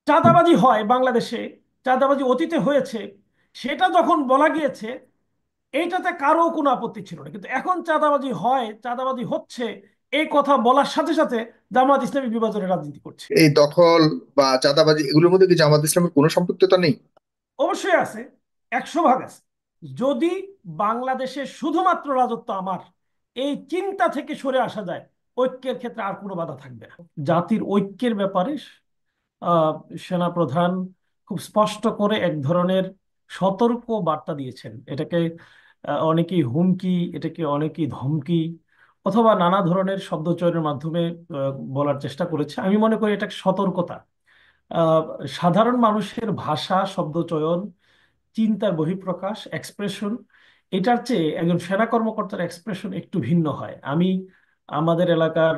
চাঁদাবাজি হয় বাংলাদেশে, চাঁদাবাজি অতীতে হয়েছে, সেটা যখন বলা গিয়েছে এইটাতে কারো কোনো আপত্তি ছিল না। কিন্তু এখন চাঁদাবাজি হয়, চাঁদাবাজি হচ্ছে, এই কথা বলার সাথে সাথে জামাত ইসলামী বিভাজনের রাজনীতি করছে। এই দখল বা চাঁদাবাজি এগুলোর মধ্যে কি জামাত ইসলামের কোনো সম্পৃক্ততা নেই? অবশ্যই আছে, 100 ভাগ আছে। যদি বাংলাদেশে শুধুমাত্র রাজত্ব আমার, এই চিন্তা থেকে সরে আসা যায়, ঐক্যের ক্ষেত্রে আর কোনো বাধা থাকবে না। জাতির ঐক্যের ব্যাপারে আহ, সেনাপ্রধান খুব স্পষ্ট করে এক ধরনের সতর্ক বার্তা দিয়েছেন। এটাকে অনেকেই হুমকি, এটাকে অনেকেই ধমকি অথবা নানা ধরনের শব্দচয়নের মাধ্যমে বলার চেষ্টা করেছে। আমি মনে করি এটা সতর্কতা। আহ, সাধারণ মানুষের ভাষা, শব্দচয়ন, চিন্তার বহিঃপ্রকাশ, এক্সপ্রেশন, এটার চেয়ে একজন সেনা কর্মকর্তার এক্সপ্রেশন একটু ভিন্ন হয়। আমি আমাদের এলাকার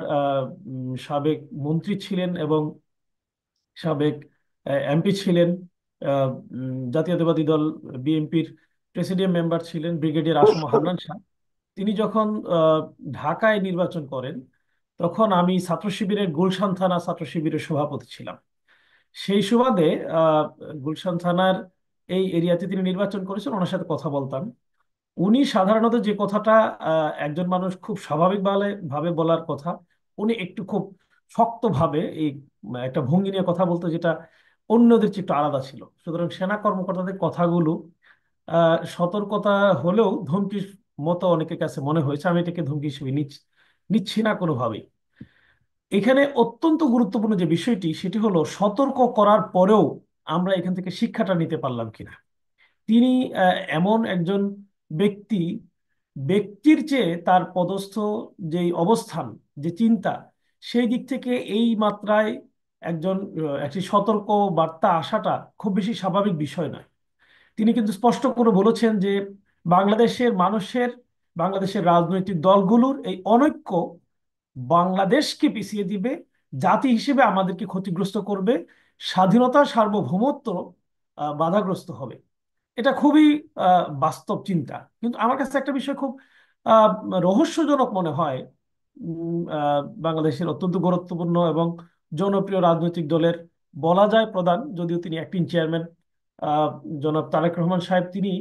সাবেক মন্ত্রী ছিলেন এবং সাবেক এমপি ছিলেন, জাতীয়তাবাদী দল বিএনপির প্রেসিডিয়াম মেম্বার ছিলেন ব্রিগেডিয়ার আসম হান্নান শাহ। তিনি যখন ঢাকায় নির্বাচন করেন, তখন আমি ছাত্র শিবিরের গুলশান থানা ছাত্র শিবিরের সভাপতি ছিলাম। সেই সুবাদে আহ, গুলশান থানার এই এরিয়াতে তিনি নির্বাচন করেছেন, ওনার সাথে কথা বলতাম। উনি সাধারণত যে কথাটা একজন মানুষ খুব স্বাভাবিক ভাবে ভাবে বলার কথা, উনি একটু খুব শক্তভাবে এই একটা ভঙ্গি নিয়ে কথা বলতো, যেটা অন্যদের চেয়ে একটু আলাদা ছিল। সুতরাং সেনা কর্মকর্তাদের কথাগুলো সতর্কতা হলেও ধমকির মতো অনেকের কাছে মনে হয়েছে। আমি এটাকে ধমকি হিসেবে নিচ্ছি না কোনোভাবেই। এখানে অত্যন্ত গুরুত্বপূর্ণ যে বিষয়টি, সেটি হলো সতর্ক করার পরেও আমরা এখান থেকে শিক্ষাটা নিতে পারলাম কিনা। তিনি এমন একজন ব্যক্তি, ব্যক্তির চেয়ে তার পদস্থ যেই অবস্থান, যে চিন্তা, সেই দিক থেকে এই মাত্রায় একটি সতর্ক বার্তা আসাটা খুব বেশি স্বাভাবিক বিষয় নয়। তিনি কিন্তু স্পষ্ট করে বলেছেন যে বাংলাদেশের মানুষের, বাংলাদেশের রাজনৈতিক দলগুলোর এই অনৈক্য বাংলাদেশকে পিছিয়ে দিবে, জাতি হিসেবে আমাদেরকে ক্ষতিগ্রস্ত করবে, স্বাধীনতা সার্বভৌমত্ব বাধাগ্রস্ত হবে। এটা খুবই বাস্তব চিন্তা। কিন্তু আমার কাছে একটা বিষয় খুব আহ, রহস্যজনক মনে হয়। বাংলাদেশের অত্যন্ত গুরুত্বপূর্ণ এবং জনপ্রিয় রাজনৈতিক দলের, বলা যায় প্রধান, যদিও তিনি অ্যাক্টিং চেয়ারম্যান, আহ, জনাব তারেক রহমান সাহেব, তিনি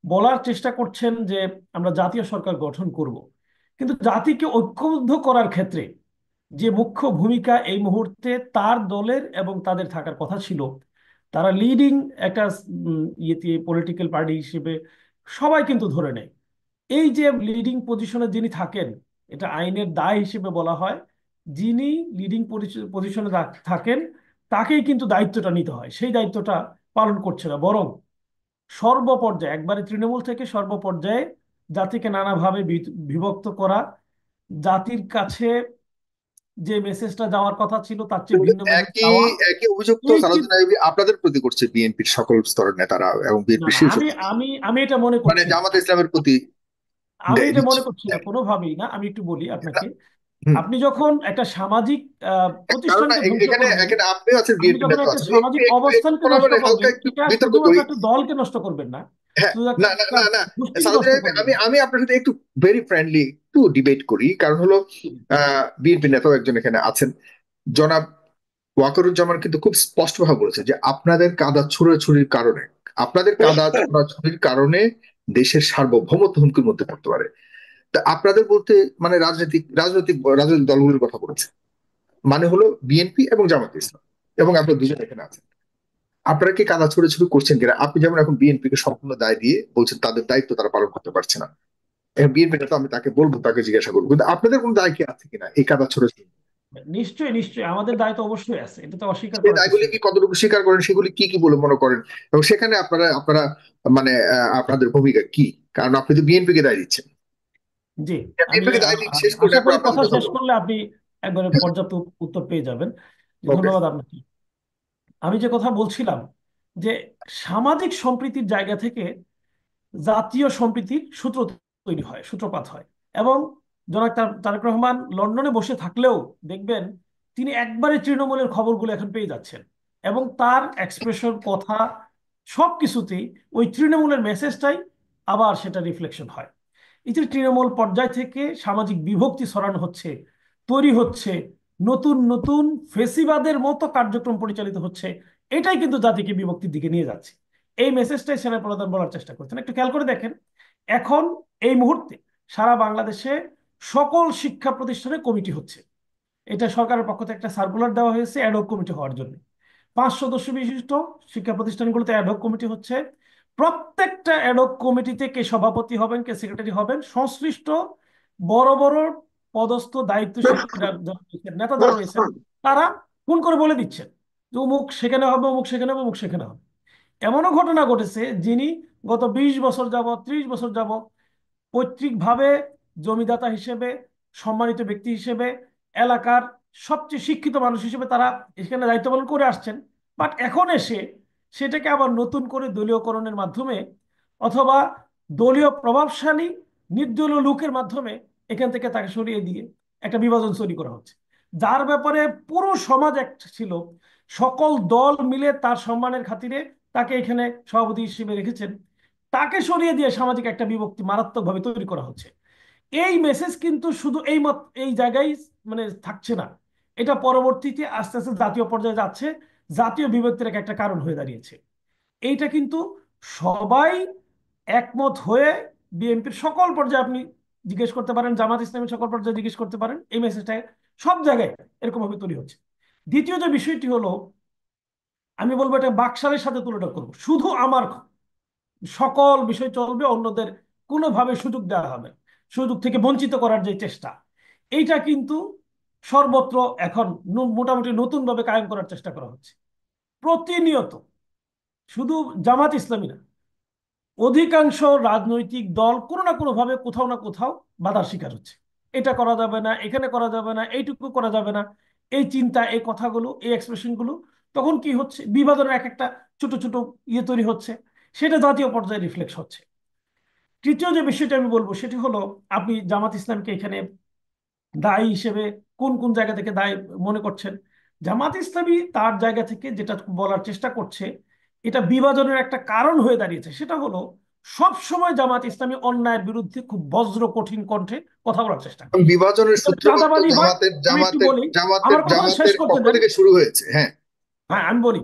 বলার চেষ্টা করছেন যে আমরা জাতীয় সরকার গঠন করব। কিন্তু জাতিকে ঐক্যবদ্ধ করার ক্ষেত্রে যে মুখ্য ভূমিকা এই মুহূর্তে তার দলের এবং তাদের থাকার কথা ছিল, তারা লিডিং একটা ইয়েতে পলিটিক্যাল পার্টি হিসেবে সবাই কিন্তু ধরে নেয়। এই যে লিডিং পজিশনে যিনি থাকেন, এটা আইনের দায় হিসেবে বলা হয়, যিনি লিডিং পজিশনে থাকেন তাকেই কিন্তু দায়িত্বটা নিতে হয়। সেই দায়িত্বটা পালন করছে না, বরং সর্বপর্যায়ে, একবারে তৃণমূল থেকে সর্বপর্যায়ে জাতিকে নানাভাবে বিভক্ত করা, জাতির কাছে যে মেসেজটা যাওয়ার কথা ছিল তার চেয়ে কিন্তু ভিন্ন মেসেজ একই যাওয়া। একই অভিযোগ তো এই সালাউদ্দিন আইয়ুবী আপনাদের প্রতি করছে, বিএনপির সকল স্তরের নেতারা এবং না বিএনপির না, শীর্ষ আমি নেতারা। আমি আমি এটা মনে মানে করছি না। জামাত ইসলামের প্রতি আমি এটা মনে দিচ্ছে। করছি না হ্যাঁ। কোনোভাবেই না। আমি একটু বলি না, আপনাকে। হুম। আপনি যখন একটা সামাজিক কারণ না, প্রতিষ্ঠানকে ধ্বংস এখানে করবেন, এখানে আপনিও আছেন, আপনি বিএনপি যখন নেতা একটা আছেন, একটু সামাজিক একটু একটু অবস্থানকে নষ্ট বরাবর হালকা করবেন, একটু এটা বিতর্ক শুধুমাত্র করি। একটা দলকে নষ্ট করবেন না, হ্যাঁ। শুধু না একটা না একটা না না, গোষ্ঠীকে সাউদি নষ্ট আরবে করবেন আমি না। আমি আপনার সাথে একটু ভেরি ফ্রেন্ডলি একটু ডিবেট করি, কারণ হলো বিএনপি নেতাও একজন এখানে আছেন, জনাব ওয়াকারুজ্জামান কিন্তু খুব স্পষ্ট ভাবে বলেছে যে আপনাদের কাদা ছুড়াছুড়ির কারণে, আপনাদের কাদা ছোড়াছুড়ির কারণে দেশের সার্বভৌমত্ব হুমকির মধ্যে পড়তে পারে। তা আপনাদের বলতে মানে রাজনৈতিক রাজনৈতিক রাজনৈতিক দলগুলোর কথা বলেছে, মানে হলো বিএনপি এবং জামাত ইসলাম, এবং আপনারা দুজন এখানে আছেন। আপনারা কি কাদা ছোড়াছুড়ি করছেন কিনা? আপনি যেমন এখন বিএনপি কে সম্পূর্ণ দায় দিয়ে বলছেন তাদের দায়িত্ব তারা পালন করতে পারছে না, বিএনপি নেতা আমি তাকে বলবো, তাকে জিজ্ঞাসা করবো, কিন্তু আপনাদের কোনো দায় কি আছে কিনা এই কাদা ছোড়াছুড়ি? নিশ্চয়ই নিশ্চয়ই, আমাদের দায়িত্ব অবশ্যই আছে, এটা তো অস্বীকার সেই করার কিছু দায়গুলি কি নেই। কতটুকু স্বীকার করেন, সেগুলি কি কি বলে মনে করেন, এবং সেখানে আপনারা আপনারা মানে আপনাদের ভূমিকা কি? কারণ আপনি তো বিএনপি কে দায় দিচ্ছেন। জি, আমি বিএনপি কে দায় দিয়ে শেষ করুন, আশা এরপর করি আপনাদের কথা কথা শেষ বলুন। করলে আপনি একবারে পর্যাপ্ত উত্তর পেয়ে যাবেন। জি, ওকে। ধন্যবাদ আপনাকে। আমি যে কথা বলছিলাম, যে সামাজিক সম্প্রীতির জায়গা থেকে জাতীয় সম্প্রীতির সূত্র তৈরি হয়, সূত্রপাত হয়। এবং জনাব তারেক রহমান লন্ডনে বসে থাকলেও দেখবেন তিনি একবারে তৃণমূলের খবরগুলো এখন পেয়ে যাচ্ছেন, এবং তার এক্সপ্রেশন, কথা, সব কিছুতেই ওই তৃণমূলের মেসেজটাই আবার সেটা রিফ্লেকশন হয়। এই যে তৃণমূল পর্যায় থেকে সামাজিক বিভক্তি ছড়ানো হচ্ছে, তৈরি হচ্ছে, নতুন নতুন ফেসিবাদের মতো কার্যক্রম পরিচালিত হচ্ছে, এটাই কিন্তু জাতিকে বিভক্তির দিকে নিয়ে যাচ্ছে। এই মেসেজটাই সেনাপ্রধান বলার চেষ্টা করছেন। একটু খেয়াল করে দেখেন, এখন এই মুহূর্তে সারা বাংলাদেশে সকল শিক্ষা প্রতিষ্ঠানে কমিটি হচ্ছে। এটা সরকারের পক্ষ থেকে একটা সার্কুলার দেওয়া হয়েছে অ্যাডহক কমিটি হওয়ার জন্য। 5 সদস্য বিশিষ্ট শিক্ষা প্রতিষ্ঠানগুলোতে অ্যাডহক কমিটি হচ্ছে। প্রত্যেকটা অ্যাডহক কমিটিতে কে সভাপতি হবেন, কে সেক্রেটারি হবেন, সংশ্লিষ্ট বড় বড় পদস্থ দায়িত্বশীল নেতা যারা রয়েছেন, তারা ফোন করে বলে দিচ্ছেন যে অমুক সেখানে হবে, অমুক সেখানে হবে, অমুক সেখানে হবে। এমনও ঘটনা ঘটেছে, যিনি গত 20 বছর যাবৎ, 30 বছর যাবৎ পৈতৃকভাবে জমিদাতা হিসেবে, সম্মানিত ব্যক্তি হিসেবে, এলাকার সবচেয়ে শিক্ষিত মানুষ হিসেবে তারা এখানে দায়িত্ব পালন করে আসছেন, বাট এখন এসে সেটাকে আবার নতুন করে দলীয়করণের মাধ্যমে অথবা দলীয় প্রভাবশালী নির্দলীয় লোকের মাধ্যমে এখান থেকে তাকে সরিয়ে দিয়ে একটা বিভাজন তৈরি করা হচ্ছে, যার ব্যাপারে পুরো সমাজ এক ছিল, সকল দল মিলে তার সম্মানের খাতিরে তাকে এখানে সভাপতি হিসেবে রেখেছেন। তাকে সরিয়ে দিয়ে সামাজিক একটা বিভক্তি মারাত্মকভাবে তৈরি করা হচ্ছে। এই মেসেজ কিন্তু শুধু এই জায়গায় মানে থাকছে না, এটা পরবর্তীতে আস্তে আস্তে জাতীয় পর্যায়ে যাচ্ছে, জাতীয় বিভক্তির একটা কারণ হয়ে দাঁড়িয়েছে। এইটা কিন্তু সবাই একমত হয়ে, বিএনপির সকল পর্যায়ে আপনি জিজ্ঞেস করতে পারেন, জামাত ইসলামের সকল পর্যায়ে জিজ্ঞেস করতে পারেন, এই মেসেজটা সব জায়গায় এরকম ভাবে তৈরি হচ্ছে। দ্বিতীয় যে বিষয়টি হলো, আমি বলবো এটা বাকশালের সাথে তুলনা করবো, শুধু আমার সকল বিষয় চলবে, অন্যদের কোনোভাবে সুযোগ দেওয়া হবে, সুযোগ থেকে বঞ্চিত করার যে চেষ্টা, এইটা কিন্তু সর্বত্র এখন মোটামুটি নতুন ভাবে কায়েম করার চেষ্টা করা হচ্ছে প্রতিনিয়ত। শুধু জামাত ইসলামী না, অধিকাংশ রাজনৈতিক দল কোনো না কোনো ভাবে কোথাও না কোথাও বাধার শিকার হচ্ছে। এটা করা যাবে না, এখানে করা যাবে না, এইটুকু করা যাবে না, এই চিন্তা, এই কথাগুলো, এই এক্সপ্রেশনগুলো, তখন কি হচ্ছে, বিভাজনের এক একটা ছোট ছোট ইয়ে তৈরি হচ্ছে, সেটা জাতীয় পর্যায়ে রিফ্লেক্স হচ্ছে। তৃতীয় যে বিষয়টা আমি বলবো সেটি হলো, আপনি জামাত ইসলামকে এখানে দায়ী হিসেবে কোন কোন জায়গা থেকে দায়ী মনে করছেন? জামাত ইসলামী তার জায়গা থেকে যেটা বলার চেষ্টা করছে, এটা বিভাজনের একটা কারণ হয়ে দাঁড়িয়েছে, সেটা হলো সব সময় জামাত ইসলামী অন্যায়ের বিরুদ্ধে খুব বজ্র কঠিন কণ্ঠে কথা বলার চেষ্টা করে। বিভাজনের সূত্রপাত তো চাঁদাবাজি হয়, জামাতের আমি একটু জামাতের বলি, জামাতের আমার কথা শেষ জামাতের করতে পক্ষ দেন। থেকে শুরু হয়েছে, হ্যাঁ। হ্যাঁ, আমি বলি,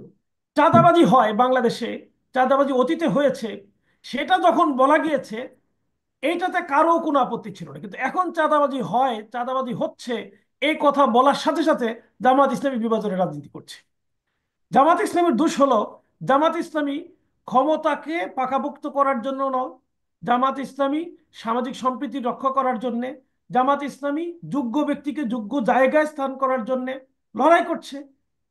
চাঁদাবাজি হয় বাংলাদেশে, চাঁদাবাজি অতীতে হয়েছে, সেটা যখন বলা গিয়েছে এইটাতে কারো কোনো আপত্তি ছিল না, কিন্তু এখন চাঁদাবাজি হয়, চাঁদাবাজি হচ্ছে, এই কথা বলার সাথে সাথে জামাত ইসলামী বিভাজনের রাজনীতি করছে। জামাত ইসলামীর দোষ হলো, জামাত ইসলামী ক্ষমতাকে পাকাপোক্ত করার জন্য নয়, জামাত ইসলামী সামাজিক সম্প্রীতি রক্ষা করার জন্যে, জামাত ইসলামী যোগ্য ব্যক্তিকে যোগ্য জায়গায় স্থান করার জন্যে লড়াই করছে।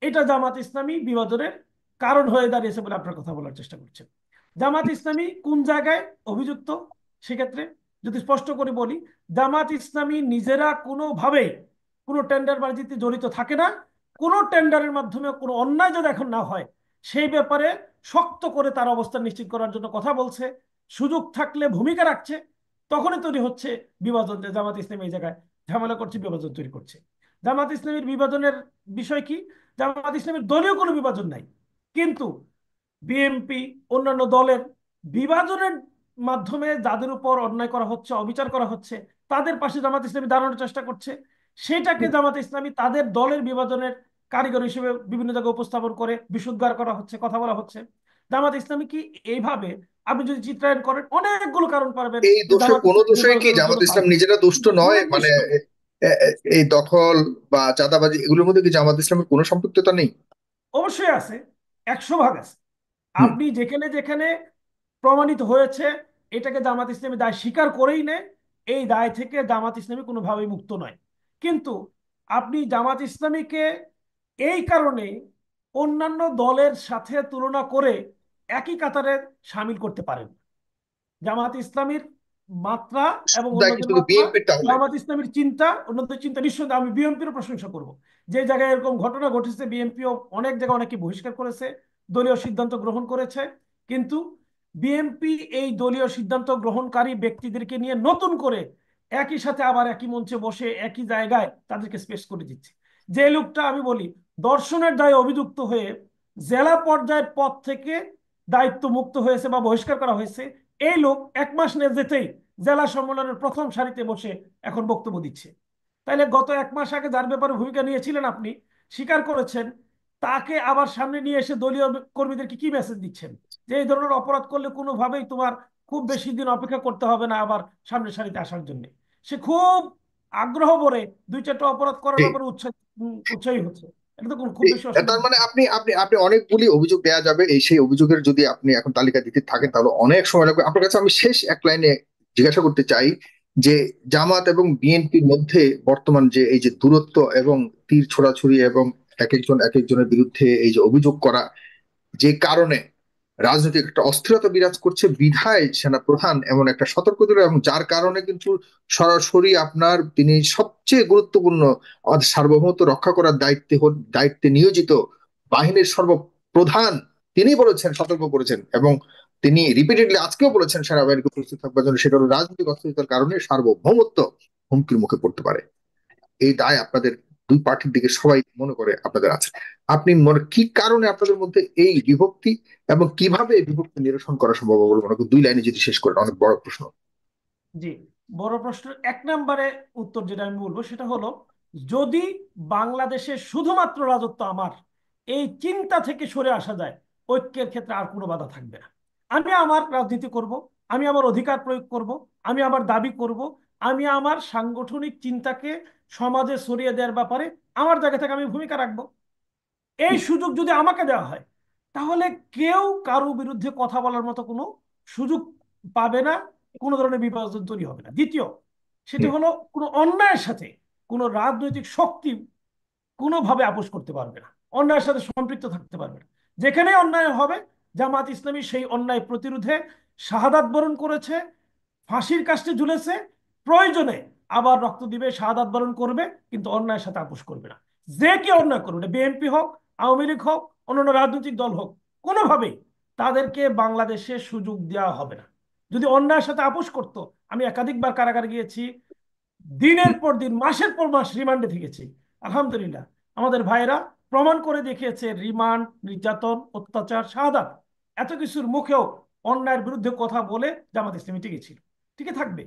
এটা জামাত ইসলামী বিভাজনের কারণ হয়ে দাঁড়িয়েছে বলে আপনার কথা বলার চেষ্টা করছেন। জামাত ইসলামী কোন জায়গায় অভিযুক্ত, সেক্ষেত্রে যদি স্পষ্ট করে বলি, জামাত ইসলামী নিজেরা কোনোভাবেই কোনো টেন্ডারবাজিতে জড়িত থাকে না। কোনো টেন্ডারের মাধ্যমে কোনো অন্যায় যদি এখন না হয়, সেই ব্যাপারে শক্ত করে তার অবস্থান নিশ্চিত করার জন্য কথা বলছে, সুযোগ থাকলে ভূমিকা রাখছে। তখনই তৈরি হচ্ছে বিভাজন, যে জামাত ইসলামী এই জায়গায় ঝামেলা করছে, বিভাজন তৈরি করছে। জামাত ইসলামীর বিভাজনের বিষয় কি? জামাত ইসলামীর দলীয় কোনো বিভাজন নাই, কিন্তু বিএনপি অন্যান্য দলের বিভাজনের মাধ্যমে যাদের উপর অন্যায় করা হচ্ছে, অবিচার করা হচ্ছে, তাদের পাশে জামাত ইসলামী দাঁড়ানোর চেষ্টা করছে। সেটাকে জামাত ইসলামী তাদের দলের বিভাজনের কারিগর হিসেবে বিভিন্ন জায়গায় উপস্থাপন করে বিশুদ্ধার করা হচ্ছে, কথা বলা হচ্ছে। জামাত ইসলামী কি এইভাবে, আপনি যদি চিত্রায়ন করেন, অনেকগুলো কারণ পারবেন এই যে দোষের জামাত কোনো ইসলামী দোষই কি বিভাজনের জামাত জন্য ইসলাম দায়ী, নিজেরা দুষ্ট কিন্তু নয়? মানে সুনির্দিষ্ট। এই দখল বা চাঁদাবাজি এগুলোর মধ্যে কি জামাত ইসলামের কোনো সম্পৃক্ততা নেই? অবশ্যই আছে, 100 ভাগ আছে। হুম। আপনি যেখানে যেখানে প্রমাণিত হয়েছে এটাকে জামাত ইসলামী দায় স্বীকার করেই নেয়, এই দায় থেকে জামাত ইসলামী কোনোভাবেই মুক্ত নয়। কিন্তু আপনি জামাত ইসলামীকে এই কারণে অন্যান্য দলের সাথে তুলনা করে একই কাতারে সামিল করতে পারেন। জামাত ইসলামীর মাত্রা এবং দায় কি অন্যদের শুধু মাত্রা, বিএনপির তাহলে? জামাত ইসলামীর চিন্তা, অন্যদের চিন্তা, নিঃসন্দেহে আমি বিএনপিরও প্রশংসা করব। যে জায়গায় এরকম ঘটনা ঘটেছে, বিএনপিও অনেক জায়গায় অনেকে বহিষ্কার করেছে, দলীয় সিদ্ধান্ত গ্রহণ করেছে, কিন্তু বিএনপি এই দলীয় সিদ্ধান্ত গ্রহণকারী ব্যক্তিদেরকে নিয়ে নতুন করে একই সাথে আবার একই মঞ্চে বসে একই জায়গায় তাদেরকে স্পেস করে দিচ্ছে। যে লোকটা, আমি বলি, দর্শনের দায়ে অভিযুক্ত হয়ে জেলা পর্যায়ের পদ থেকে দায়িত্ব মুক্ত হয়েছে বা বহিষ্কার করা হয়েছে, এই লোক 1 মাস না যেতেই জেলা সম্মেলনের প্রথম সারিতে বসে এখন বক্তব্য দিচ্ছে। তাইলে গত 1 মাস আগে যার ব্যাপারে ভূমিকা নিয়েছিলেন আপনি, স্বীকার করেছেন, তাকে আবার সামনে নিয়ে এসে দলীয় কর্মীদেরকে কি মেসেজ দিচ্ছেন যে এই ধরনের অপরাধ করলে কোনোভাবেই তোমার খুব বেশি দিন অপেক্ষা করতে হবে না আবার সামনের সারিতে আসার জন্য। সে খুব আগ্রহ ভরে দুই চারটা অপরাধ করার জি। ব্যাপারে উৎসাহী হচ্ছে। এটা তো কোনো খুব বেশি তার অসুবিধা মানে নেই। আপনি আপনি আপনি অনেকগুলি অভিযোগ দেওয়া যাবে, এই সেই অভিযোগের যদি আপনি এখন তালিকা দিতে থাকেন তাহলে অনেক সময় লাগবে। আপনার কাছে আমি শেষ এক লাইনে জিজ্ঞাসা করতে চাই যে জামাত এবং বিএনপির মধ্যে বর্তমান যে এই যে দূরত্ব এবং তীর ছোড়াছুড়ি এবং এক একজন এক একজনের বিরুদ্ধে এই যে অভিযোগ করা, যে কারণে রাজনৈতিক একটা অস্থিরতা বিরাজ করছে, বিধায় সেনা প্রধান এমন একটা সতর্ক দিল, এবং যার কারণে কিন্তু সরাসরি আপনার তিনি সবচেয়ে গুরুত্বপূর্ণ আমাদের সার্বভৌমত্ব রক্ষা করার দায়িত্বে নিয়োজিত বাহিনীর সর্বপ্রধান তিনি বলেছেন, সতর্ক করেছেন, এবং তিনি রিপিটেডলি আজকেও বলেছেন সেনাবাহিনীকে প্রস্তুত থাকবার জন্য। সেটা হলো রাজনৈতিক অস্থিরতার কারণে সার্বভৌমত্ব হুমকির মুখে পড়তে পারে। এই দায় আপনাদের দুই পার্টির দিকে সবাই মনে করে আপনাদের আছে। আপনি মনে কি কারণে আপনাদের মধ্যে এই বিভক্তি, এবং কিভাবে এই বিভক্তি নিরসন করা সম্ভব বলে মনে করেন? দুই লাইনে যদি শেষ করেন, অনেক বড় প্রশ্ন। জি, বড় প্রশ্নের এক নম্বরে উত্তর যেটা আমি বলবো সেটা হলো, যদি বাংলাদেশে শুধুমাত্র রাজত্ব আমার এই চিন্তা থেকে সরে আসা যায়, ঐক্যের ক্ষেত্রে আর কোনো বাধা থাকবে না। আমি আমার রাজনীতি করব, আমি আমার অধিকার প্রয়োগ করব, আমি আমার দাবি করব, আমি আমার সাংগঠনিক চিন্তাকে সমাজে ছড়িয়ে দেওয়ার ব্যাপারে আমার জায়গা থেকে আমি ভূমিকা রাখবো। এই সুযোগ যদি আমাকে দেওয়া হয়, তাহলে কেউ কারো বিরুদ্ধে কথা বলার মতো কোনো সুযোগ পাবে না, কোনো ধরনের বিভাজন তৈরি হবে না। দ্বিতীয়, সেটি হুম। হলো কোনো অন্যায়ের সাথে কোনো রাজনৈতিক শক্তি কোনোভাবে আপোষ করতে পারবে না, অন্যায়ের সাথে সম্পৃক্ত থাকতে পারবে না। যেখানেই অন্যায় হবে, জামাত ইসলামী সেই অন্যায় প্রতিরোধে শাহাদাত বরণ করেছে, ফাঁসির কাস্টে ঝুলেছে, প্রয়োজনে আবার রক্ত দিবে, শাহাদাত বরণ করবে, কিন্তু অন্যায়ের সাথে আপোষ করবে না। যে কি অন্যায় করবে, এটা বিএনপি হোক, আওয়ামী লীগ হোক, অন্যান্য রাজনৈতিক দল হোক, কোনোভাবেই তাদেরকে বাংলাদেশে সুযোগ দেওয়া হবে না। যদি অন্যায়ের সাথে আপোষ করতো, আমি একাধিকবার কারাগারে গিয়েছি, দিনের পর দিন মাসের পর মাস রিমান্ডে থেকেছি। আলহামদুলিল্লাহ, আমাদের ভাইরা প্রমাণ করে দেখিয়েছে রিমান্ড, নির্যাতন, অত্যাচার, শাহাদাত, এত কিছুর মুখেও অন্যায়ের বিরুদ্ধে কথা বলে জামাত ইসলামী টিকে ছিল, টিকে থাকবে।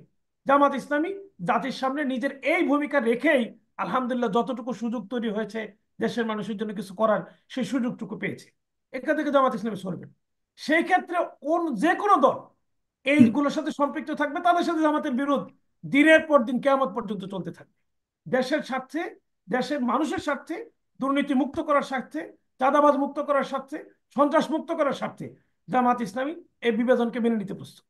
জামাত ইসলামী জাতির সামনে নিজের এই ভূমিকা রেখেই আলহামদুলিল্লাহ যতটুকু সুযোগ তৈরি হয়েছে দেশের মানুষের জন্য কিছু করার, সেই সুযোগটুকু পেয়েছে। এখান থেকে জামাত ইসলামী সরবে না। সেই ক্ষেত্রে যে কোনো দল হুম। এইগুলোর সাথে সম্পৃক্ত থাকবে, তাদের সাথে জামাতের বিরোধ দিনের পর দিন কিয়ামত পর্যন্ত চলতে থাকবে। দেশের স্বার্থে, দেশের মানুষের স্বার্থে, দুর্নীতি মুক্ত করার স্বার্থে, চাঁদাবাজ মুক্ত করার স্বার্থে, সন্ত্রাস মুক্ত করার স্বার্থে জামাত ইসলামী এই বিভাজনকে মেনে নিতে প্রস্তুত।